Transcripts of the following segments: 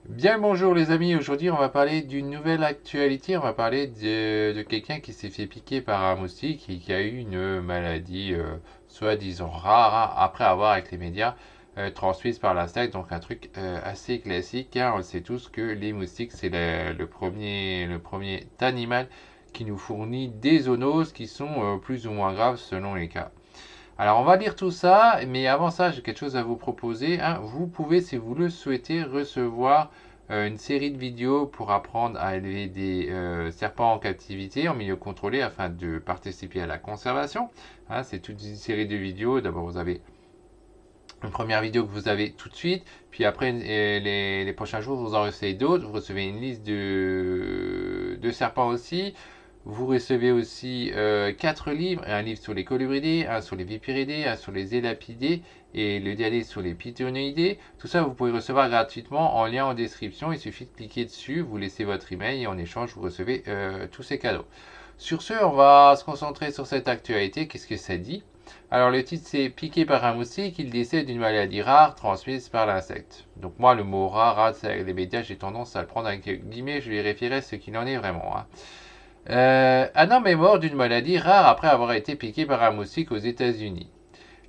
Bien le bonjour les amis, aujourd'hui on va parler d'une nouvelle actualité, on va parler de quelqu'un qui s'est fait piquer par un moustique et qui a eu une maladie soi-disant rare hein, après avoir avec les médias transmise par l'insecte, donc un truc assez classique, hein. On le sait tous que les moustiques c'est le premier animal qui nous fournit des zoonoses qui sont plus ou moins graves selon les cas. Alors, on va lire tout ça, mais avant ça, j'ai quelque chose à vous proposer, hein. Vous pouvez, si vous le souhaitez, recevoir une série de vidéos pour apprendre à élever des serpents en captivité en milieu contrôlé afin de participer à la conservation, hein. C'est toute une série de vidéos. D'abord, vous avez une première vidéo que vous avez tout de suite, puis après, les prochains jours, vous en recevez d'autres. Vous recevez une liste de serpents aussi. Vous recevez aussi 4 livres, un livre sur les colubridés, un sur les vipiridés, un sur les élapidés et le dernier sur les pythonioidés. Tout ça, vous pouvez recevoir gratuitement en lien en description. Il suffit de cliquer dessus, vous laissez votre email et en échange, vous recevez tous ces cadeaux. Sur ce, on va se concentrer sur cette actualité. Qu'est-ce que ça dit? Alors, le titre, c'est Piqué par un moustique, il décède d'une maladie rare transmise par l'insecte. Donc, moi, le mot rare, les médias, j'ai tendance à le prendre avec guillemets. Je vérifierai ce qu'il en est vraiment, hein. Un homme est mort d'une maladie rare après avoir été piqué par un moustique aux États-Unis.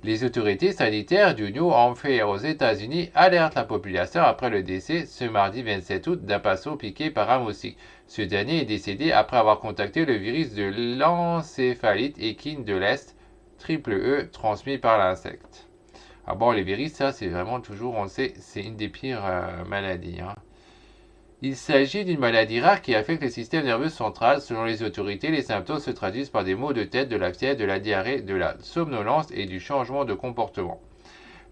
Les autorités sanitaires du New Hampshire aux États-Unis alertent la population après le décès ce mardi 27 août d'un passereau piqué par un moustique. Ce dernier est décédé après avoir contacté le virus de l'encéphalite équine de l'Est, triple E, transmis par l'insecte. Ah bon, les virus, ça c'est vraiment toujours, on le sait, c'est une des pires maladies, hein. Il s'agit d'une maladie rare qui affecte le système nerveux central. Selon les autorités, les symptômes se traduisent par des maux de tête, de la fièvre, de la diarrhée, de la somnolence et du changement de comportement.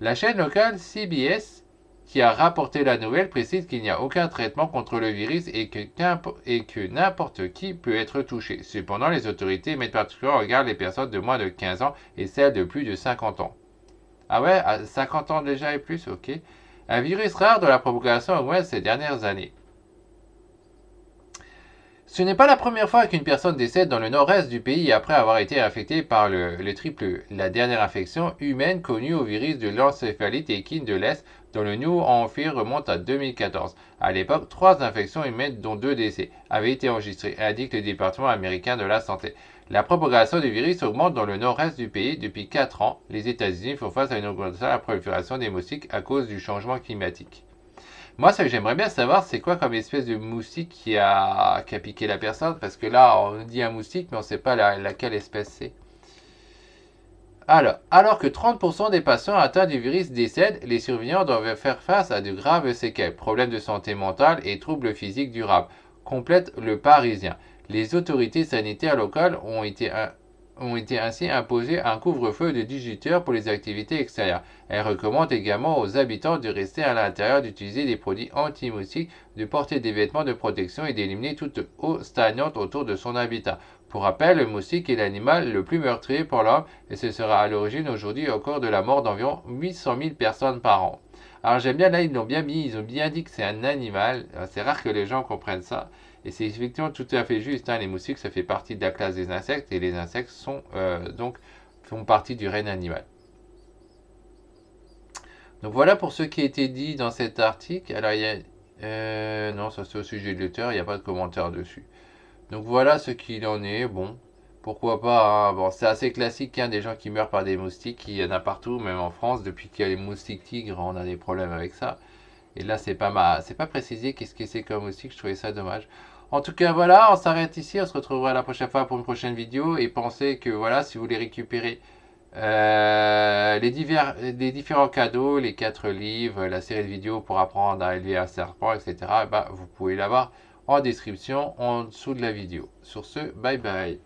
La chaîne locale CBS, qui a rapporté la nouvelle, précise qu'il n'y a aucun traitement contre le virus et que n'importe qui peut être touché. Cependant, les autorités mettent particulièrement en regard les personnes de moins de 15 ans et celles de plus de 50 ans. Ah ouais, à 50 ans déjà et plus, ok. Un virus rare dont la propagation augmente ces dernières années. Ce n'est pas la première fois qu'une personne décède dans le nord-est du pays après avoir été infectée par le triple E. La dernière infection humaine connue au virus de l'encéphalite équine de l'Est dans le New Hampshire remonte à 2014. À l'époque, 3 infections humaines, dont 2 décès, avaient été enregistrées, indique le département américain de la santé. La propagation du virus augmente dans le nord-est du pays depuis 4 ans. Les États-Unis font face à une augmentation de la prolifération des moustiques à cause du changement climatique. Moi, ce que j'aimerais bien savoir, c'est quoi comme espèce de moustique qui a piqué la personne, parce que là, on dit un moustique, mais on ne sait pas laquelle espèce c'est. Alors que 30% des patients atteints du virus décèdent, les surveillants doivent faire face à de graves séquelles, problèmes de santé mentale et troubles physiques durables, complète le Parisien. Les autorités sanitaires locales ont été ainsi imposées un couvre-feu de 18 heures pour les activités extérieures. Elles recommandent également aux habitants de rester à l'intérieur, d'utiliser des produits anti-moustiques, de porter des vêtements de protection et d'éliminer toute eau stagnante autour de son habitat. Pour rappel, le moustique est l'animal le plus meurtrier pour l'homme et ce sera à l'origine aujourd'hui encore de la mort d'environ 800 000 personnes par an. Alors j'aime bien, là ils l'ont bien mis, ils ont bien dit que c'est un animal. C'est rare que les gens comprennent ça. Et c'est effectivement tout à fait juste, hein. Les moustiques, ça fait partie de la classe des insectes et les insectes font partie du règne animal. Donc voilà pour ce qui a été dit dans cet article. Alors il y a... non, ça c'est au sujet de l'auteur, il n'y a pas de commentaire dessus. Donc voilà ce qu'il en est. Bon, pourquoi pas, hein. Bon, c'est assez classique, hein, des gens qui meurent par des moustiques. Il y en a partout, même en France. Depuis qu'il y a les moustiques tigres, on a des problèmes avec ça. Et là, c'est pas précisé qu'est-ce que c'est comme moustique. Je trouvais ça dommage. En tout cas, voilà, on s'arrête ici. On se retrouvera la prochaine fois pour une prochaine vidéo. Et pensez que voilà, si vous voulez récupérer les différents cadeaux, les 4 livres, la série de vidéos pour apprendre à élever un serpent, etc., bah, vous pouvez l'avoir en description en dessous de la vidéo. Sur ce, bye bye.